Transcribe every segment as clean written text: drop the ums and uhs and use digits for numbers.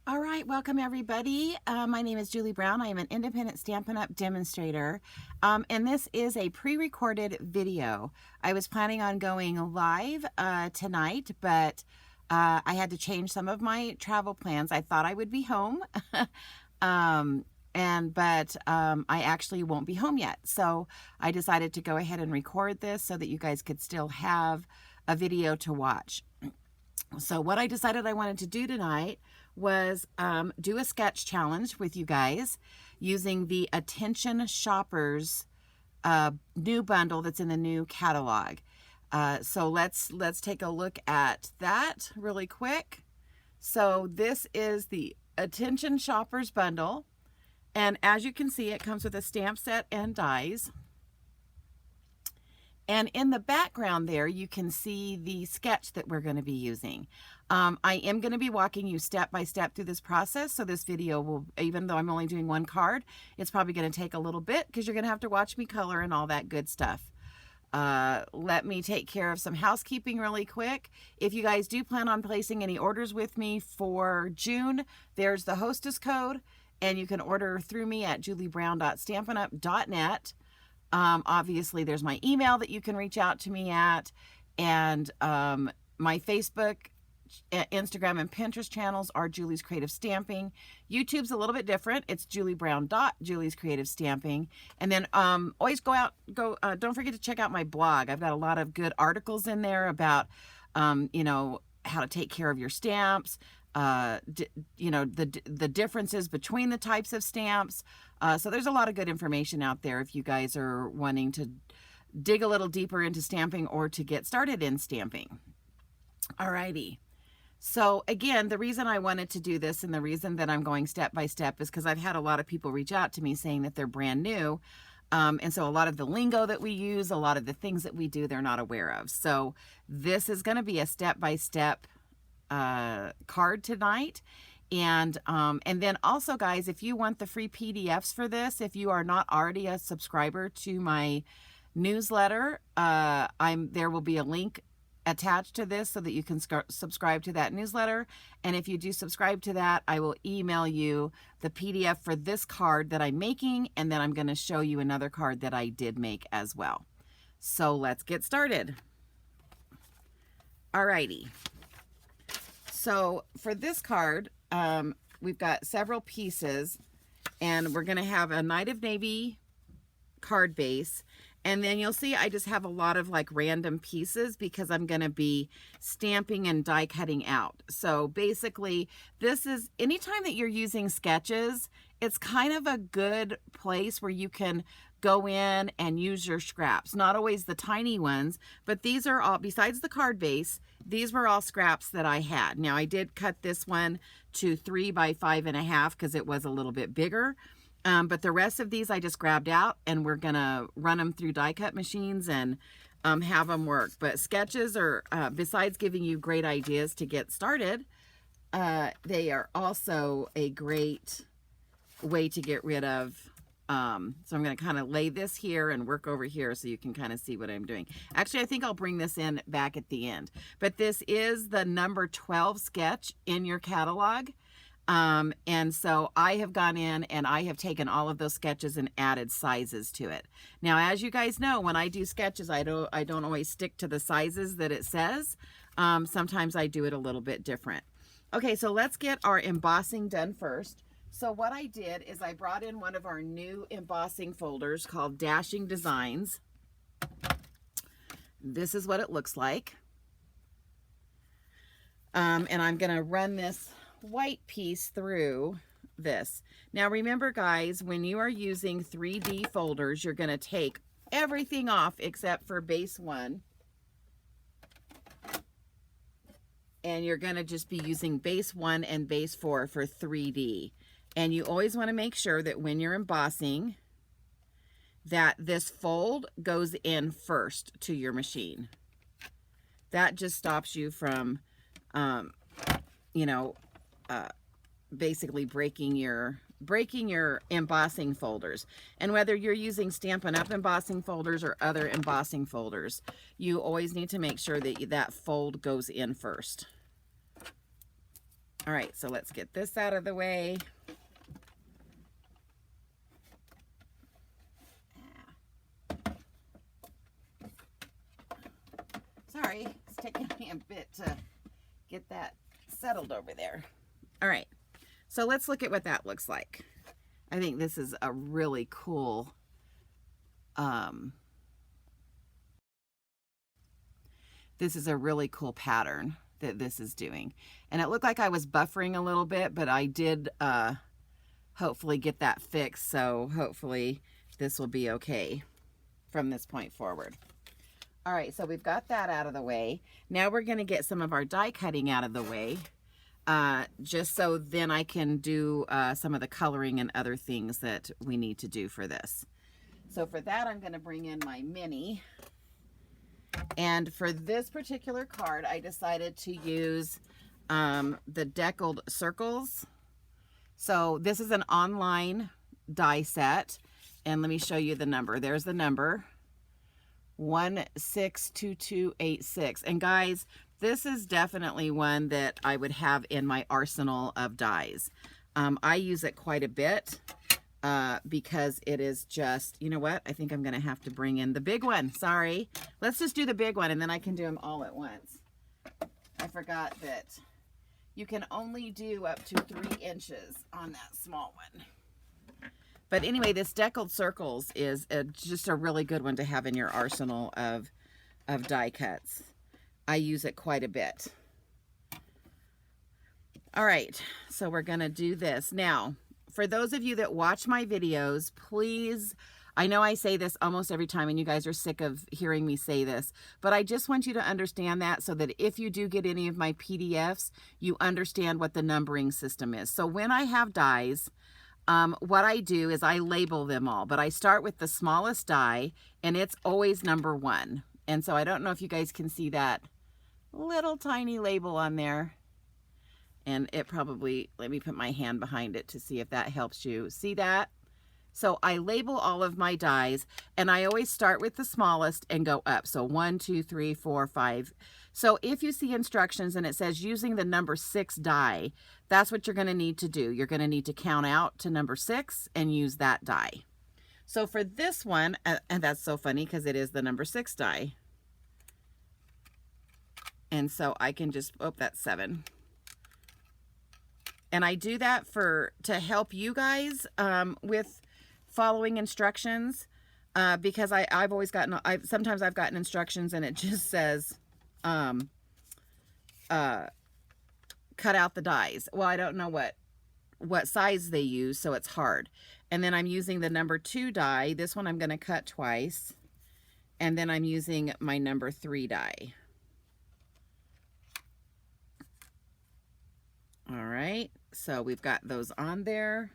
All right, welcome everybody. My name is Julie Brown. I am an independent Stampin' Up! Demonstrator, and this is a pre-recorded video. I was planning on going live tonight, but I had to change some of my travel plans. I thought I would be home, but I actually won't be home yet. So I decided to go ahead and record this so that you guys could still have a video to watch. So what I decided I wanted to do tonight was do a sketch challenge with you guys using the Attention Shoppers new bundle that's in the new catalog. So let's take a look at that really quick. So this is the Attention Shoppers bundle, and as you can see, it comes with a stamp set and dies. And in the background there, you can see the sketch that we're going to be using. I am going to be walking you step by step through this process. So this video will, even though I'm only doing one card, it's probably going to take a little bit because you're going to have to watch me color and all that good stuff. Let me take care of some housekeeping really quick. If you guys do plan on placing any orders with me for June, there's the hostess code, and you can order through me at juliebrown.stampinup.net. Obviously there's my email that you can reach out to me at, and my Facebook, Instagram, and Pinterest channels are Julie's Creative Stamping. YouTube's a little bit different. It's juliebrown.Julie's Creative Stamping. And then always don't forget to check out my blog. I've got a lot of good articles in there about you know, how to take care of your stamps, you know, the differences between the types of stamps. So there's a lot of good information out there if you guys are wanting to dig a little deeper into stamping or to get started in stamping. Alrighty. So again, the reason I wanted to do this and the reason that I'm going step by step is because I've had a lot of people reach out to me saying that they're brand new. And so a lot of the lingo that we use, a lot of the things that we do, they're not aware of. So this is going to be a step-by-step card tonight. And then also, guys, if you want the free PDFs for this, if you are not already a subscriber to my newsletter, there will be a link attached to this so that you can subscribe to that newsletter. And if you do subscribe to that, I will email you the PDF for this card that I'm making, and then I'm going to show you another card that I did make as well. So let's get started. Alrighty. So for this card, we've got several pieces, and we're going to have a Night of Navy card base. And then you'll see I just have a lot of like random pieces because I'm going to be stamping and die cutting out. So basically, this is anytime that you're using sketches, it's kind of a good place where you can go in and use your scraps. Not always the tiny ones, but these are all, besides the card base, these were all scraps that I had. Now I did cut this one to 3 by 5.5 because it was a little bit bigger. But the rest of these I just grabbed out, and we're gonna run them through die cut machines and have them work. But sketches are, besides giving you great ideas to get started, they are also a great way to get rid of. So I'm going to kind of lay this here and work over here so you can kind of see what I'm doing. Actually, I think I'll bring this in back at the end. But this is the number 12 sketch in your catalog. And so I have gone in and I have taken all of those sketches and added sizes to it. Now, as you guys know, when I do sketches, I don't always stick to the sizes that it says. Sometimes I do it a little bit different. Okay, so let's get our embossing done first. So what I did is I brought in one of our new embossing folders called Dashing Designs. This is what it looks like. And I'm going to run this white piece through this. Now remember, guys, when you are using 3D folders, you're going to take everything off except for base 1. And you're going to just be using base 1 and base 4 for 3D. And you always want to make sure that when you're embossing, that this fold goes in first to your machine. That just stops you from, you know, basically breaking your embossing folders. And whether you're using Stampin' Up! Embossing folders or other embossing folders, you always need to make sure that that fold goes in first. All right, so let's get this out of the way. Sorry, it's taking me a bit to get that settled over there. All right, so let's look at what that looks like. I think this is a really cool this is a really cool pattern that this is doing. And it looked like I was buffering a little bit, but I did hopefully get that fixed. So hopefully this will be okay from this point forward. All right, so we've got that out of the way. Now we're gonna get some of our die cutting out of the way, just so then I can do some of the coloring and other things that we need to do for this. So for that, I'm gonna bring in my mini. And for this particular card, I decided to use the deckled circles. So this is an online die set. And let me show you the number. There's the number, 162286. And guys, this is definitely one that I would have in my arsenal of dies. I use it quite a bit because it is just, you know what? I think I'm going to have to bring in the big one. Sorry. Let's just do the big one and then I can do them all at once. I forgot that you can only do up to 3 inches on that small one. But anyway, this deckled circles is just a really good one to have in your arsenal of die cuts. I use it quite a bit. All right, so we're gonna do this. Now, for those of you that watch my videos, please, I know I say this almost every time and you guys are sick of hearing me say this, but I just want you to understand that so that if you do get any of my PDFs, you understand what the numbering system is. So when I have dies, what I do is I label them all, but I start with the smallest die and it's always number 1. And so I don't know if you guys can see that little tiny label on there. And it probably, let me put my hand behind it to see if that helps you. See that? So I label all of my dies and I always start with the smallest and go up. So 1, 2, 3, 4, 5. So if you see instructions and it says using the number 6 die, that's what you're going to need to do. You're going to need to count out to number 6 and use that die. So for this one, and that's so funny because it is the number 6 die. And so I can just, oh, that's 7. And I do that to help you guys with following instructions because I've always gotten, sometimes I've gotten instructions and it just says, cut out the dies. Well, I don't know what size they use, so it's hard. And then I'm using the number 2 die. This one I'm going to cut twice. And then I'm using my number 3 die. All right, so we've got those on there.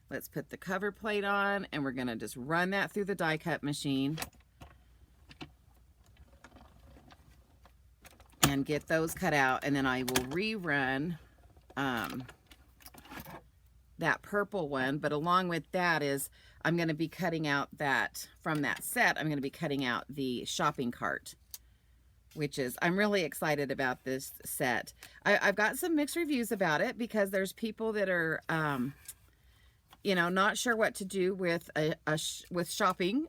Let's put the cover plate on and we're gonna just run that through the die cut machine and get those cut out. And then I will rerun that purple one. But along with that is I'm gonna be cutting out that, from that set, I'm gonna be cutting out the shopping cart, which is, I'm really excited about this set. I've got some mixed reviews about it because there's people that are, you know, not sure what to do with with shopping.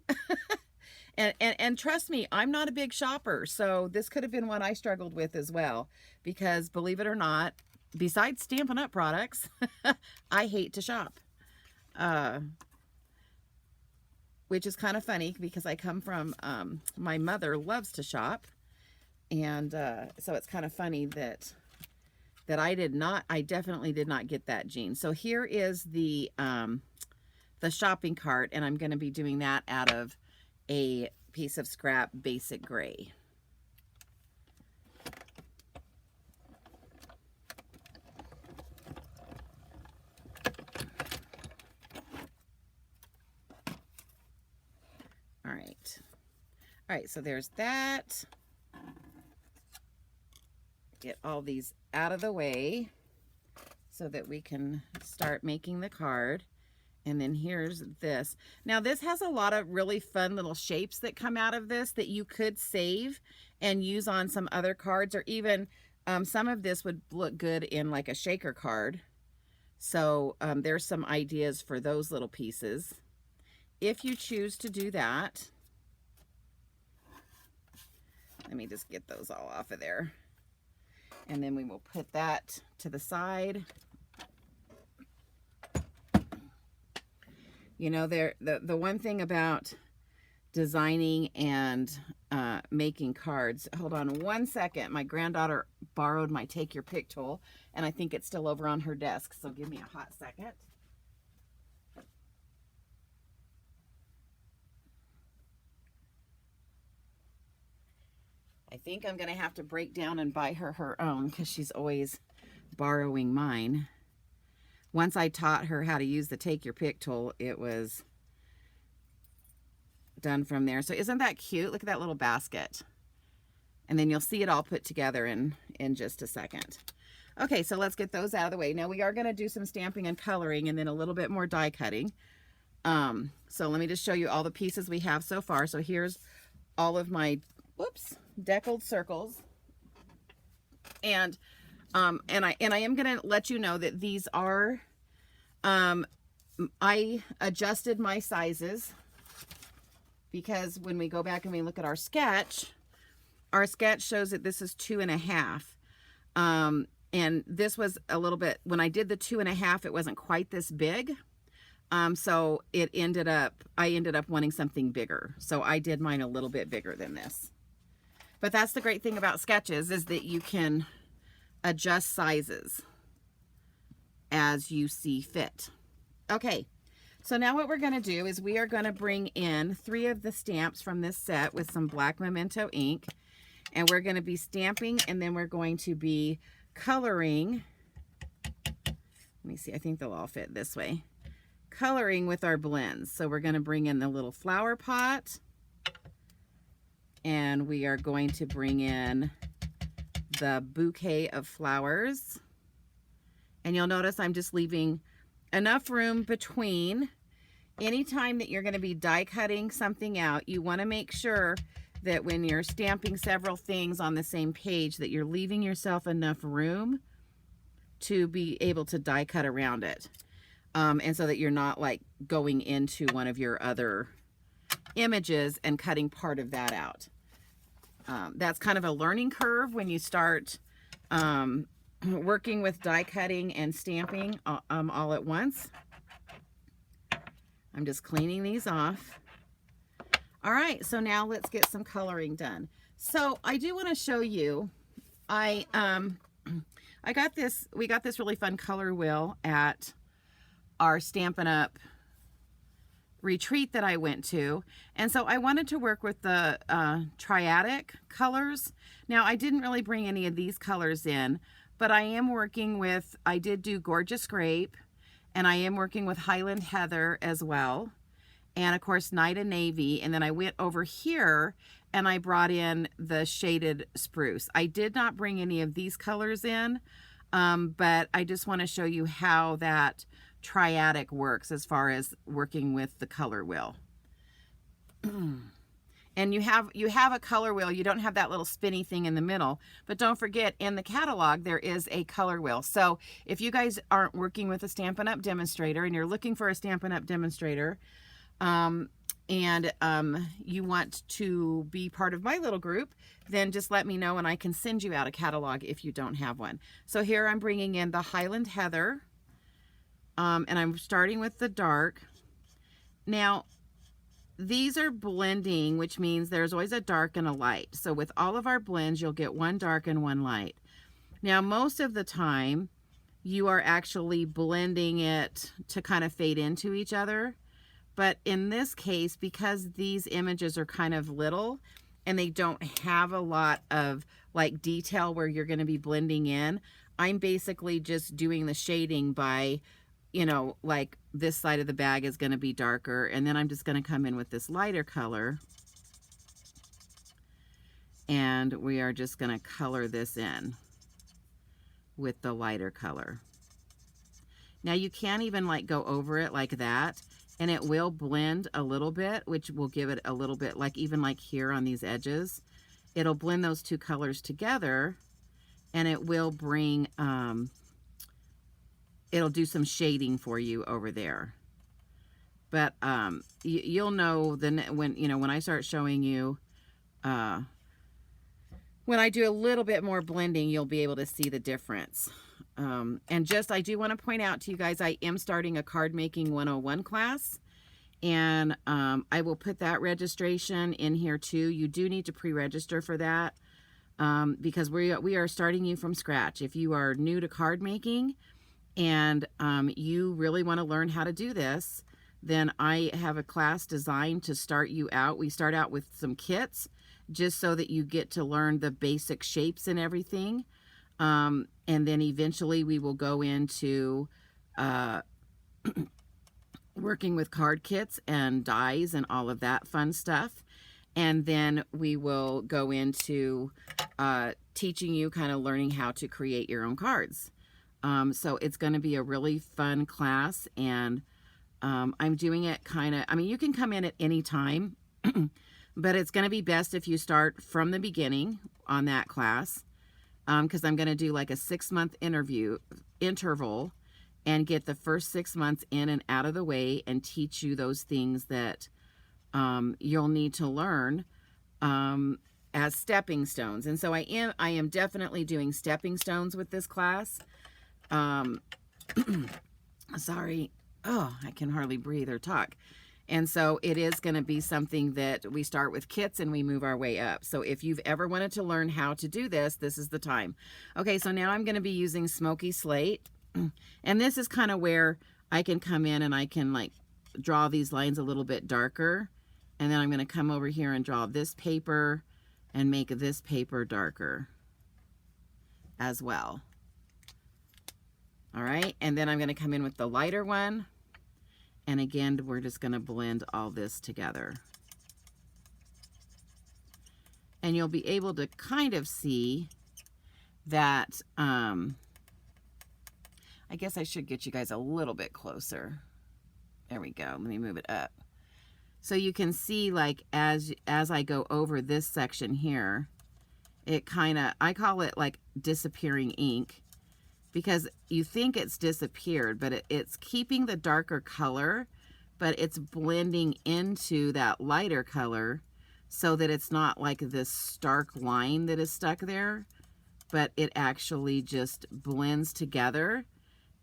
and trust me, I'm not a big shopper, so this could have been one I struggled with as well. Because believe it or not, besides Stampin' Up! Products, I hate to shop. Which is kind of funny because I come from, my mother loves to shop. And so it's kind of funny that I definitely did not get that gene. So here is the shopping cart, and I'm going to be doing that out of a piece of scrap basic gray. All right, so there's that. Get all these out of the way so that we can start making the card. And then here's this. Now this has a lot of really fun little shapes that come out of this that you could save and use on some other cards, or even Some of this would look good in like a shaker card. So there's some ideas for those little pieces. If you choose to do that, let me just get those all off of there. And then we will put that to the side. You know, the one thing about designing and making cards. Hold on one second. My granddaughter borrowed my take your pick tool, and I think it's still over on her desk. So give me a hot second. I think I'm going to have to break down and buy her her own because she's always borrowing mine. Once I taught her how to use the take your pick tool, it was done from there. So isn't that cute? Look at that little basket. And then you'll see it all put together in just a second. Okay, so let's get those out of the way. Now we are going to do some stamping and coloring and then a little bit more die cutting. So let me just show you all the pieces we have so far. So here's all of my, whoops, deckled circles. And I am going to let you know that these are, I adjusted my sizes because when we go back and we look at our sketch shows that this is 2.5. And this was a little bit, when I did the 2.5, it wasn't quite this big. So I ended up wanting something bigger. So I did mine a little bit bigger than this. But that's the great thing about sketches is that you can adjust sizes as you see fit. Okay, so now what we're going to do is we are going to bring in 3 of the stamps from this set with some black Memento ink, and we're going to be stamping, and then we're going to be coloring. Let me see, I think they'll all fit this way. Coloring with our blends. So we're going to bring in the little flower pot, and we are going to bring in the bouquet of flowers. And you'll notice I'm just leaving enough room between. Anytime that you're going to be die cutting something out, you want to make sure that when you're stamping several things on the same page that you're leaving yourself enough room to be able to die cut around it. And so that you're not like going into one of your other images and cutting part of that out. That's kind of a learning curve when you start working with die cutting and stamping all at once. I'm just cleaning these off. All right, so now let's get some coloring done. So I do want to show you, we got this really fun color wheel at our Stampin' Up! Retreat that I went to. And so I wanted to work with the triadic colors. Now I didn't really bring any of these colors in, but I am working with, I did do Gorgeous Grape, and I am working with Highland Heather as well. And of course, Night of Navy. And then I went over here and I brought in the Shaded Spruce. I did not bring any of these colors in, but I just want to show you how that triadic works as far as working with the color wheel. And you have a color wheel. You don't have that little spinny thing in the middle, but don't forget in the catalog there is a color wheel. So if you guys aren't working with a Stampin' Up! Demonstrator and you're looking for a Stampin' Up! Demonstrator, and you want to be part of my little group, then just let me know and I can send you out a catalog if you don't have one. So here I'm bringing in the Highland Heather, and I'm starting with the dark. Now, these are blending, which means there's always a dark and a light. So with all of our blends, you'll get one dark and one light. Now, most of the time, you are actually blending it to kind of fade into each other. But in this case, because these images are kind of little and they don't have a lot of like detail where you're going to be blending in, I'm basically just doing the shading by, you know, like this side of the bag is going to be darker, and then I'm just going to come in with this lighter color, and we are just going to color this in with the lighter color. Now you can't even like go over it like that, and it will blend a little bit, which will give it a little bit, like even like here on these edges, it'll blend those two colors together, and it will bring, it'll do some shading for you over there. But you'll know when I start showing you, when I do a little bit more blending, you'll be able to see the difference. And just, I do want to point out to you guys, I am starting a card making 101 class, and I will put that registration in here too. You do need to pre-register for that, because we are starting you from scratch. If you are new to card making and you really want to learn how to do this, then I have a class designed to start you out. We start out with some kits just so that you get to learn the basic shapes and everything. And then eventually we will go into working with card kits and dies and all of that fun stuff. And then we will go into teaching you, kind of learning how to create your own cards. So it's going to be a really fun class, and I'm doing it kind of, I mean, you can come in at any time, but it's going to be best if you start from the beginning on that class, because I'm going to do like a 6-month interval and get the first 6 months in and out of the way and teach you those things that you'll need to learn as stepping stones. And so I am definitely doing stepping stones with this class. Sorry. Oh, I can hardly breathe or talk. And so it is going to be something that we start with kits and we move our way up. So if you've ever wanted to learn how to do this, this is the time. Okay, so now I'm going to be using Smoky Slate. And this is kind of where I can come in and I can like draw these lines a little bit darker. And then I'm going to come over here and draw this paper and make this paper darker as well. All right, and then I'm going to come in with the lighter one. And again, we're just going to blend all this together. And you'll be able to kind of see that, I guess I should get you guys a little bit closer. There we go. Let me move it up. So you can see, like, as I go over this section here, it kind of, I call it like disappearing ink, because you think it's disappeared, but it's keeping the darker color, but it's blending into that lighter color so that it's not like this stark line that is stuck there, but it actually just blends together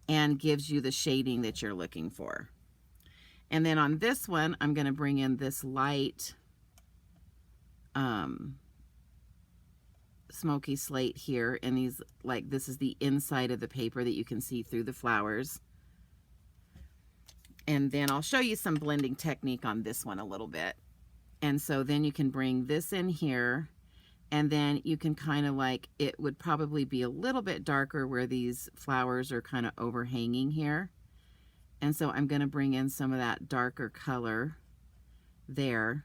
and gives you the shading that you're looking for. And then on this one, I'm going to bring in this light Smoky Slate here, and these, like, this is the inside of the paper that you can see through the flowers. And then I'll show you some blending technique on this one a little bit. And so then you can bring this in here, and then you can kind of like, it would probably be a little bit darker where these flowers are kind of overhanging here. And so I'm going to bring in some of that darker color there,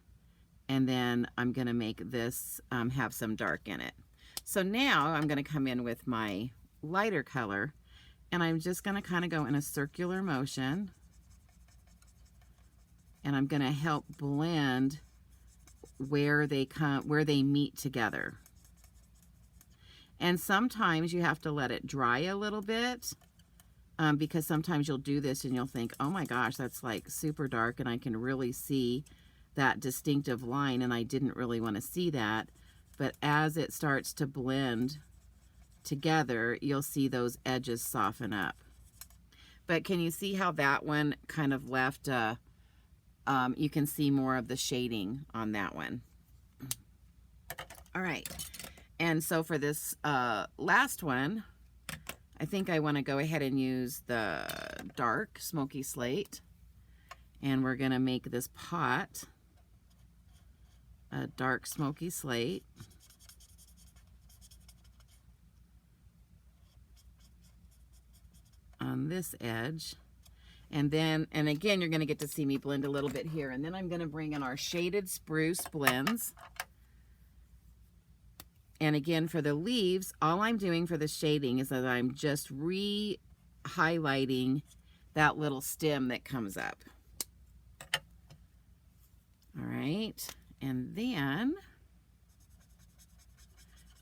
and then I'm going to make this have some dark in it. So now I'm going to come in with my lighter color, and I'm just going to kind of go in a circular motion, and I'm going to help blend where they meet together. And sometimes you have to let it dry a little bit, because sometimes you'll do this and you'll think, oh my gosh, that's like super dark and I can really see that distinctive line, and I didn't really want to see that. But as it starts to blend together, you'll see those edges soften up. But can you see how that one kind of left, you can see more of the shading on that one. All right. And so for this last one, I think I want to go ahead and use the dark Smoky Slate. And we're going to make this pot a dark Smoky Slate. On this edge. And then, and again, you're going to get to see me blend a little bit here. And then I'm going to bring in our Shaded Spruce blends. And again, for the leaves, all I'm doing for the shading is that I'm just re-highlighting that little stem that comes up. All right. And then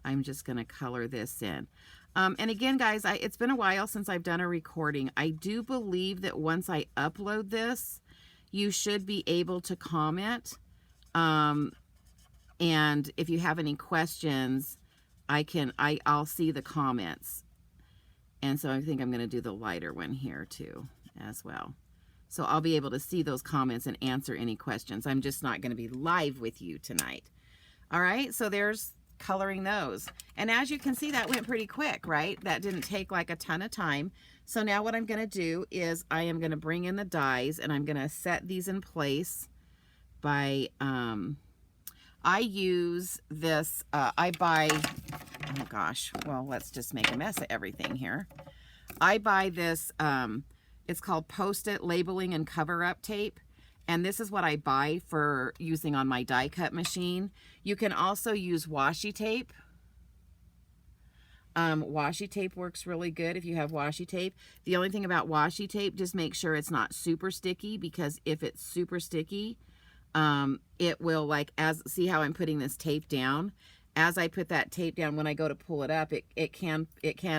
I'm just going to color this in. And again, guys, it's been a while since I've done a recording. I do believe that once I upload this, you should be able to comment. And if you have any questions, I'll see the comments. And so I think I'm going to do the lighter one here too as well. So I'll be able to see those comments and answer any questions. I'm just not going to be live with you tonight. All right, so there's coloring those. And as you can see, that went pretty quick, right? That didn't take like a ton of time. So now what I'm going to do is I am going to bring in the dies, and I'm going to set these in place by, I use this, I buy, oh gosh, well, let's just make a mess of everything here. I buy this, it's called Post-it Labeling and Cover-Up Tape. And this is what I buy for using on my die cut machine. You can also use washi tape. Washi tape works really good if you have washi tape. The only thing about washi tape, just make sure it's not super sticky, because if it's super sticky, it will, like, see how I'm putting this tape down? As I put that tape down, when I go to pull it up, it can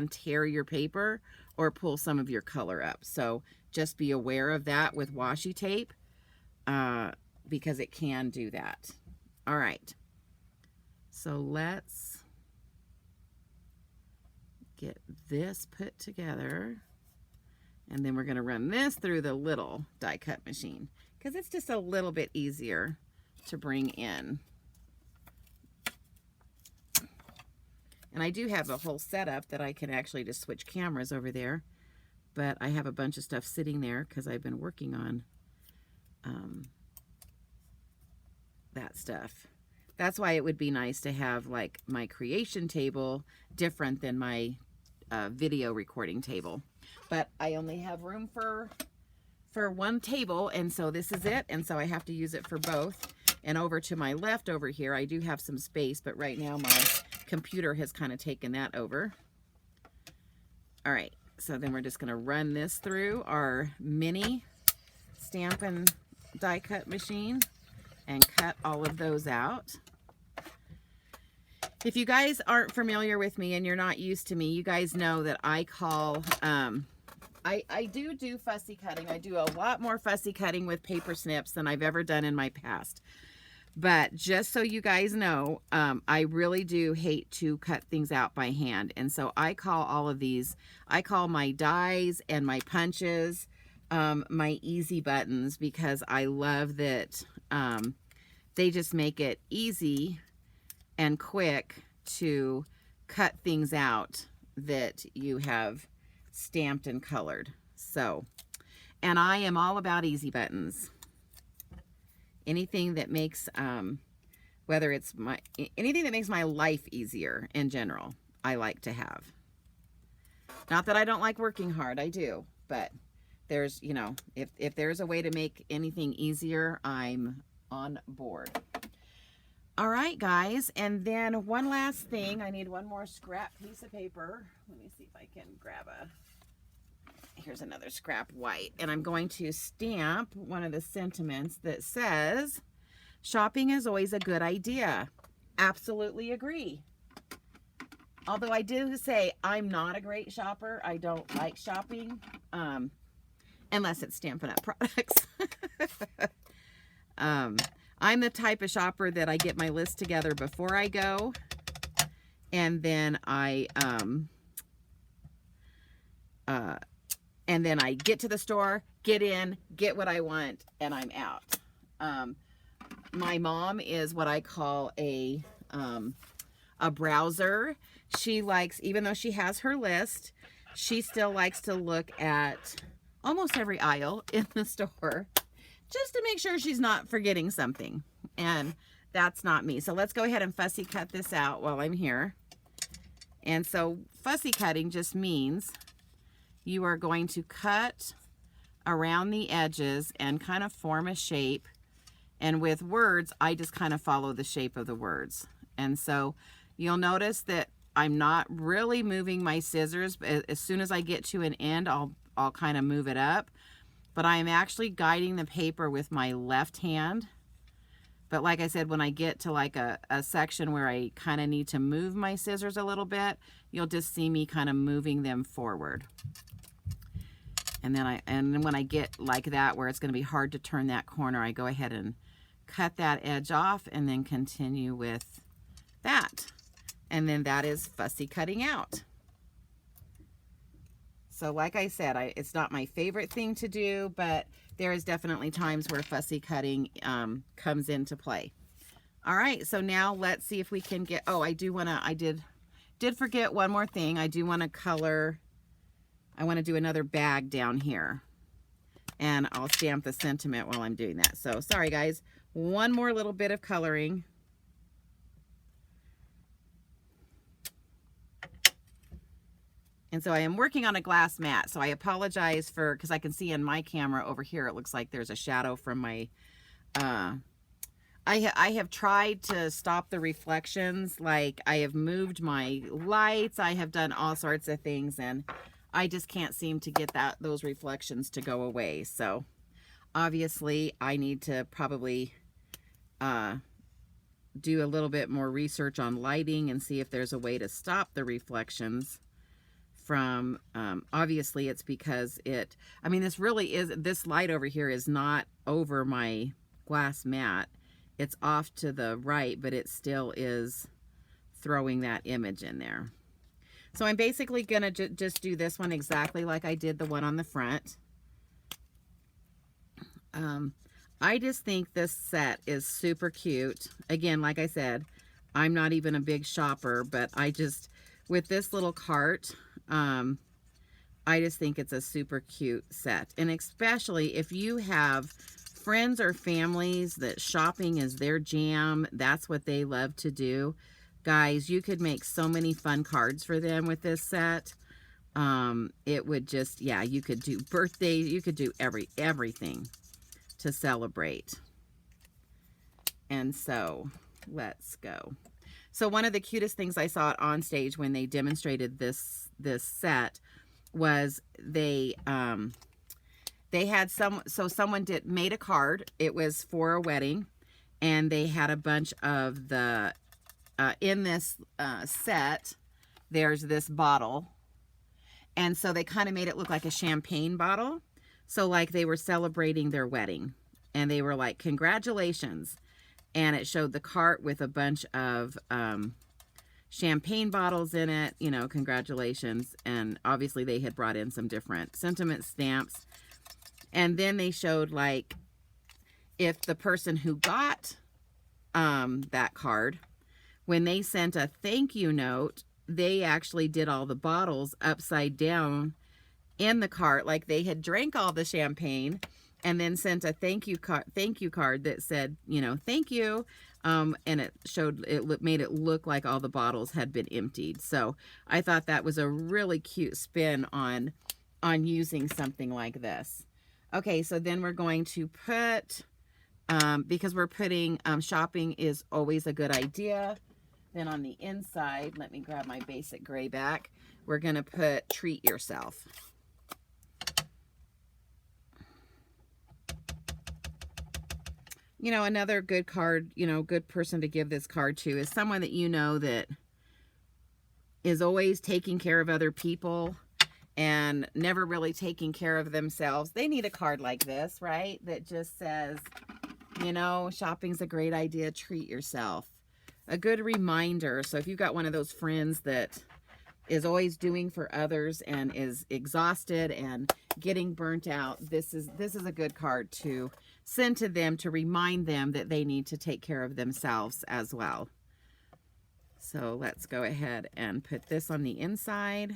tear your paper or pull some of your color up. So just be aware of that with washi tape, because it can do that. All right. So let's get this put together, and then we're going to run this through the little die cut machine, because it's just a little bit easier to bring in. And I do have a whole setup that I can actually just switch cameras over there, but I have a bunch of stuff sitting there because I've been working on that stuff. That's why it would be nice to have like my creation table different than my video recording table. But I only have room for one table, and so this is it, and so I have to use it for both. And over to my left over here, I do have some space, but right now my computer has kind of taken that over. All right, so then we're just going to run this through our mini Stampin' die cut machine and cut all of those out. If you guys aren't familiar with me and you're not used to me, you guys know that I call, I do fussy cutting. I do a lot more fussy cutting with paper snips than I've ever done in my past. But just so you guys know, I really do hate to cut things out by hand. And so I call all of these, I call my dies and my punches, my easy buttons, because I love that they just make it easy and quick to cut things out that you have stamped and colored. So, and I am all about easy buttons. Anything that makes, whether it's anything that makes my life easier in general, I like to have. Not that I don't like working hard, I do, but there's, you know, if there's a way to make anything easier, I'm on board. All right, guys, and then one last thing, I need one more scrap piece of paper. Let me see if I can grab here's another scrap white, and I'm going to stamp one of the sentiments that says, shopping is always a good idea. Absolutely agree. Although I do say I'm not a great shopper. I don't like shopping, unless it's Stampin' Up! Products. I'm the type of shopper that I get my list together before I go, and then I get to the store, get in, get what I want, and I'm out. My mom is what I call a browser. She likes, even though she has her list, she still likes to look at almost every aisle in the store, just to make sure she's not forgetting something. And that's not me. So let's go ahead and fussy cut this out while I'm here. And so fussy cutting just means you are going to cut around the edges and kind of form a shape. And with words, I just kind of follow the shape of the words. And so you'll notice that I'm not really moving my scissors. As soon as I get to an end, I'll kind of move it up. But I am actually guiding the paper with my left hand. But like I said, when I get to like a section where I kind of need to move my scissors a little bit, you'll just see me kind of moving them forward. And then when I get like that, where it's going to be hard to turn that corner, I go ahead and cut that edge off and then continue with that. And then that is fussy cutting out. So like I said, it's not my favorite thing to do, but there is definitely times where fussy cutting comes into play. All right, so now let's see if we can get, oh, I did forget one more thing. I do want to color, I want to do another bag down here. And I'll stamp the sentiment while I'm doing that. So sorry guys, one more little bit of coloring. And so I am working on a glass mat, so I apologize for, because I can see in my camera over here, it looks like there's a shadow from my, I have tried to stop the reflections, like I have moved my lights, I have done all sorts of things, and I just can't seem to get those reflections to go away. So obviously I need to probably do a little bit more research on lighting and see if there's a way to stop the reflections from, obviously it's because I mean, this light over here is not over my glass mat. It's off to the right, but it still is throwing that image in there. So I'm basically gonna just do this one exactly like I did the one on the front. I just think this set is super cute. Again, like I said, I'm not even a big shopper, but with this little cart, I just think it's a super cute set. And especially if you have friends or families that shopping is their jam, that's what they love to do. Guys, you could make so many fun cards for them with this set. It would just, yeah, you could do birthdays, you could do everything to celebrate. And so, let's go. So one of the cutest things I saw on stage when they demonstrated this set was they had someone made a card. It was for a wedding, and they had a bunch of the in this set there's this bottle, and so they kind of made it look like a champagne bottle, so like they were celebrating their wedding, and they were like, congratulations. And it showed the cart with a bunch of champagne bottles in it, you know, congratulations. And obviously they had brought in some different sentiment stamps. And then they showed, like, if the person who got that card, when they sent a thank you note, they actually did all the bottles upside down in the cart, like they had drank all the champagne, and then sent a thank you card that said, you know, thank you. And it made it look like all the bottles had been emptied. So I thought that was a really cute spin on using something like this. Okay, so then we're going to put, because we're putting, shopping is always a good idea. Then on the inside, let me grab my basic gray back. We're going to put treat yourself. You know, another good card, you know, good person to give this card to is someone that you know that is always taking care of other people and never really taking care of themselves. They need a card like this, right? That just says, you know, shopping's a great idea, treat yourself. A good reminder. So if you've got one of those friends that is always doing for others and is exhausted and getting burnt out, this is a good card to send to them to remind them that they need to take care of themselves as well. So let's go ahead and put this on the inside.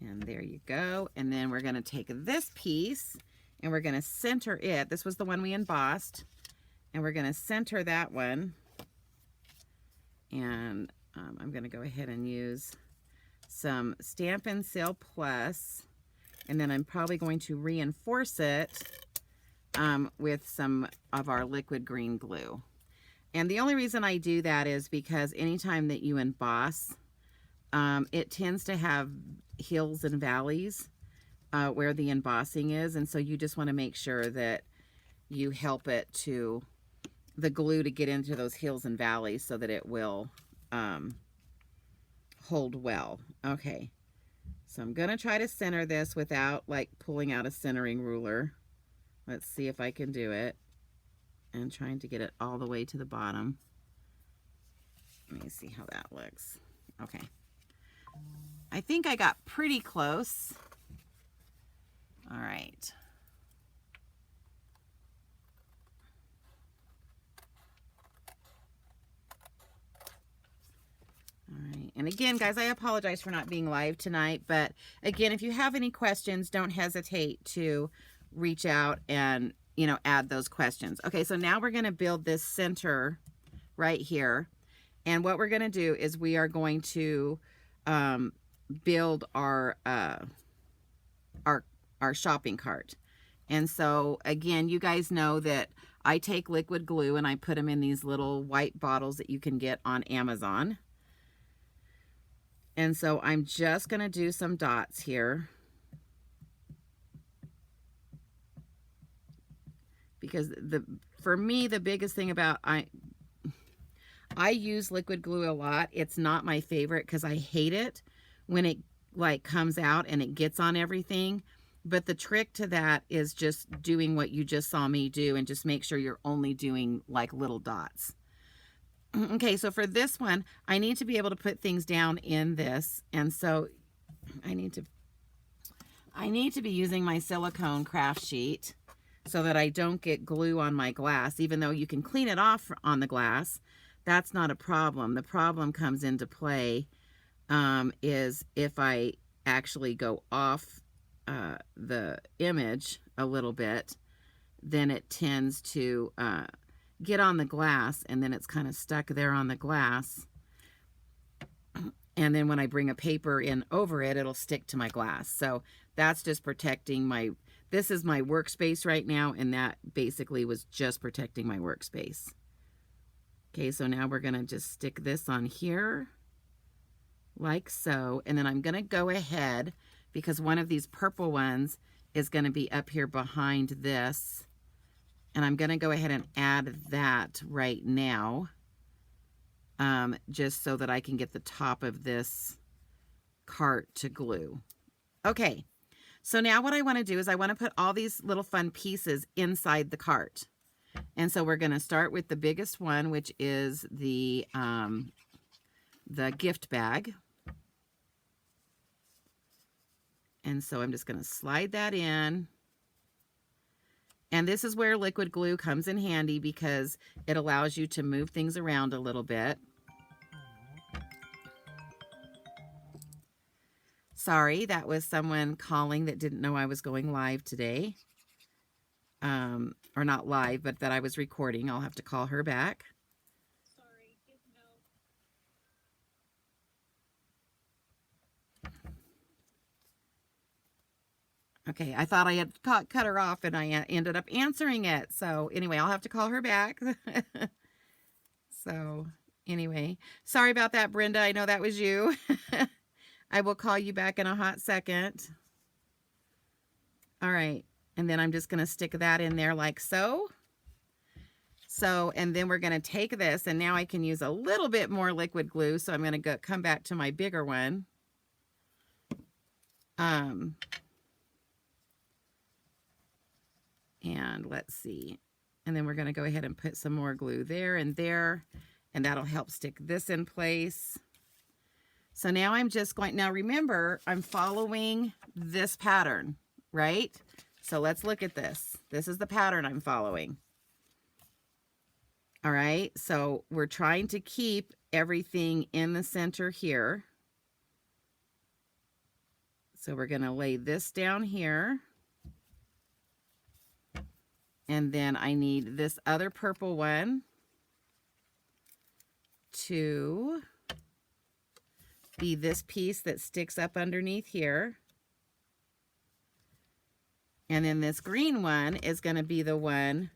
And there you go. And then we're going to take this piece and we're going to center it. This was the one we embossed. And we're going to center that one. And I'm going to go ahead and use some Stampin' Sale Plus. And then I'm probably going to reinforce it with some of our liquid green glue. And the only reason I do that is because anytime that you emboss, it tends to have hills and valleys where the embossing is. And so you just want to make sure that you help it to, the glue to get into those hills and valleys so that it will hold well. Okay. So I'm going to try to center this without like pulling out a centering ruler. Let's see if I can do it. And trying to get it all the way to the bottom. Let me see how that looks. Okay. I think I got pretty close. All right. All right. And again, guys, I apologize for not being live tonight. But again, if you have any questions, don't hesitate to reach out and, you know, add those questions. Okay, so now we're going to build this center right here. And what we're going to do is we are going to build our shopping cart. And so again, you guys know that I take liquid glue and I put them in these little white bottles that you can get on Amazon. And so I'm just going to do some dots here. Because for me, the biggest thing about, I use liquid glue a lot. It's not my favorite because I hate it when it like comes out and it gets on everything. But the trick to that is just doing what you just saw me do and just make sure you're only doing like little dots. Okay, so for this one, I need to be able to put things down in this. And so I need to be using my silicone craft sheet so that I don't get glue on my glass, even though you can clean it off on the glass. That's not a problem. The problem comes into play is if I actually go off the image a little bit, then it tends to get on the glass, and then it's kind of stuck there on the glass. And then when I bring a paper in over it, it'll stick to my glass. So that's just protecting my, this is my workspace right now, and that basically was just protecting my workspace. Okay, so now we're going to just stick this on here like so. And then I'm going to go ahead, because one of these purple ones is going to be up here behind this. And I'm going to go ahead and add that right now, just so that I can get the top of this cart to glue. Okay, so now what I want to do is I want to put all these little fun pieces inside the cart. And so we're going to start with the biggest one, which is the gift bag. And so I'm just going to slide that in. And this is where liquid glue comes in handy because it allows you to move things around a little bit. Sorry, that was someone calling that didn't know I was going live today. Or not live, but that I was recording. I'll have to call her back. Sorry, no. Okay, I thought I had cut her off and I ended up answering it. So anyway, I'll have to call her back. So anyway, sorry about that, Brenda. I know that was you. I will call you back in a hot second. All right. And then I'm just going to stick that in there like so. So, and then we're going to take this, and now I can use a little bit more liquid glue. So I'm going to come back to my bigger one. And let's see. And then we're going to go ahead and put some more glue there, and that'll help stick this in place. So now I'm just going, now remember, I'm following this pattern, right? So let's look at this. This is the pattern I'm following. All right, so we're trying to keep everything in the center here. So we're going to lay this down here. And then I need this other purple one to be this piece that sticks up underneath here. And then this green one is going to be the one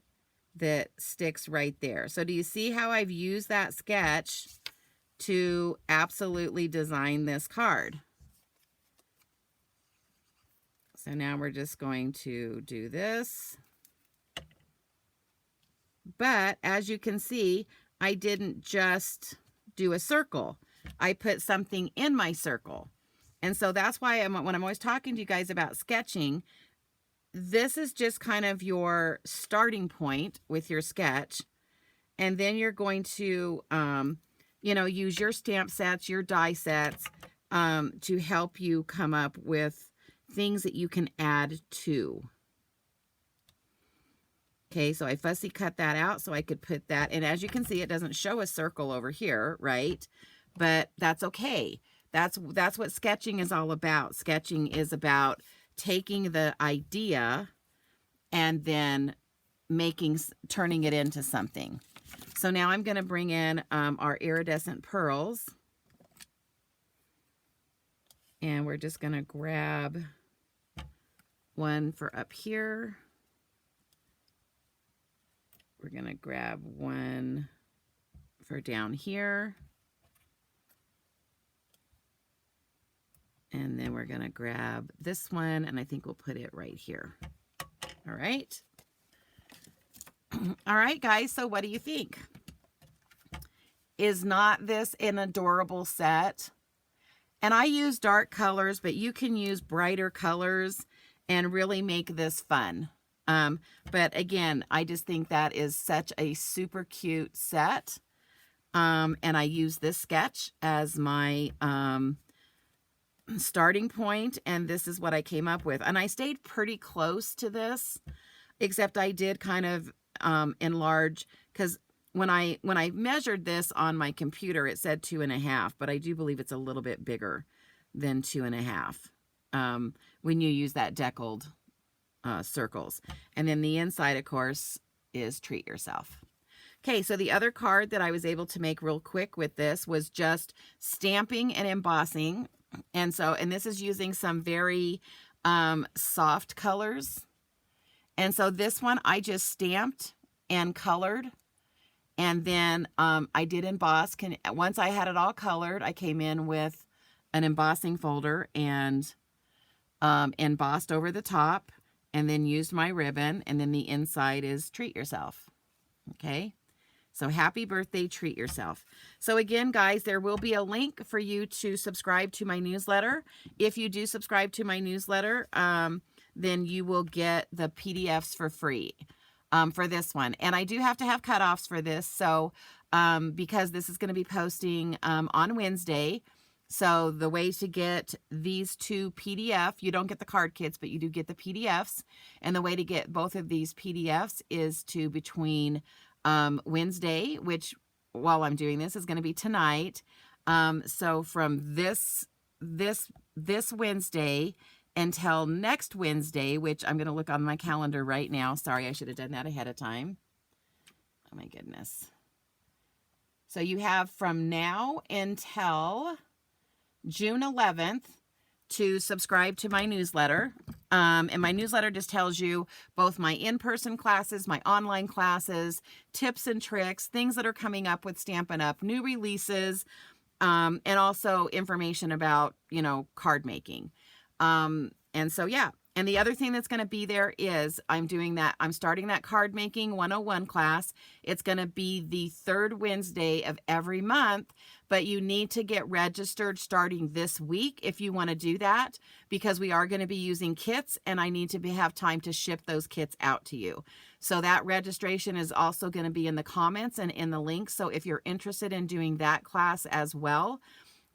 that sticks right there. So do you see how I've used that sketch to absolutely design this card? So now we're just going to do this. But as you can see, I didn't just do a circle. I put something in my circle. And so that's why when I'm always talking to you guys about sketching, this is just kind of your starting point with your sketch. And then you're going to, use your stamp sets, your die sets, to help you come up with things that you can add to. Okay, so I fussy cut that out so I could put that, and as you can see, it doesn't show a circle over here, right? But that's okay. That's what sketching is all about. Sketching is about taking the idea and then turning it into something. So now I'm going to bring in our iridescent pearls. And we're just going to grab one for up here. We're going to grab one for down here. And then we're going to grab this one, and I think we'll put it right here. All right. All right, guys, so what do you think? Is not this an adorable set? And I use dark colors, but you can use brighter colors and really make this fun. But again, I just think that is such a super cute set. And I use this sketch as my starting point, and this is what I came up with. And I stayed pretty close to this, except I did kind of enlarge, because when I measured this on my computer, it said 2.5, but I do believe it's a little bit bigger than 2.5 when you use that deckled circles. And then the inside, of course, is treat yourself. Okay, so the other card that I was able to make real quick with this was just stamping and embossing. And this is using some very soft colors. And so this one I just stamped and colored. And then I did emboss. Once I had it all colored, I came in with an embossing folder and embossed over the top, and then used my ribbon, and then the inside is treat yourself. Okay, so happy birthday, treat yourself. So again, guys, there will be a link for you to subscribe to my newsletter. If you do subscribe to my newsletter, then you will get the PDFs for free for this one. And I do have to have cutoffs for this, so because this is going to be posting on Wednesday. So the way to get these two PDF, you don't get the card kits, but you do get the PDFs. And the way to get both of these PDFs is to between Wednesday, which while I'm doing this is going to be tonight. So from this Wednesday until next Wednesday, which I'm going to look on my calendar right now. Sorry, I should have done that ahead of time. Oh my goodness. So you have from now until June 11th to subscribe to my newsletter. And my newsletter just tells you both my in-person classes, my online classes, tips and tricks, things that are coming up with Stampin' Up, new releases, and also information about, card making. And so, yeah. And the other thing that's going to be there is I'm starting that card making 101 class. It's going to be the third Wednesday of every month, but you need to get registered starting this week if you want to do that, because we are going to be using kits, and I need to have time to ship those kits out to you. So that registration is also going to be in the comments and in the link. So if you're interested in doing that class as well,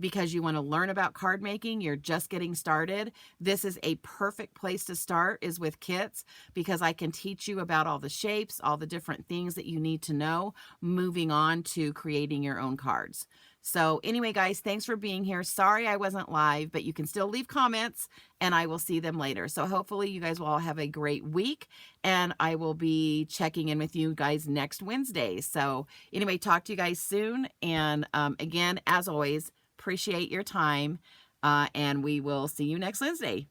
because you want to learn about card making, you're just getting started, this is a perfect place to start, is with kits, because I can teach you about all the shapes, all the different things that you need to know, moving on to creating your own cards. So anyway, guys, thanks for being here. Sorry I wasn't live, but you can still leave comments and I will see them later. So hopefully you guys will all have a great week, and I will be checking in with you guys next Wednesday. So anyway, talk to you guys soon. And again, as always, appreciate your time, and we will see you next Wednesday.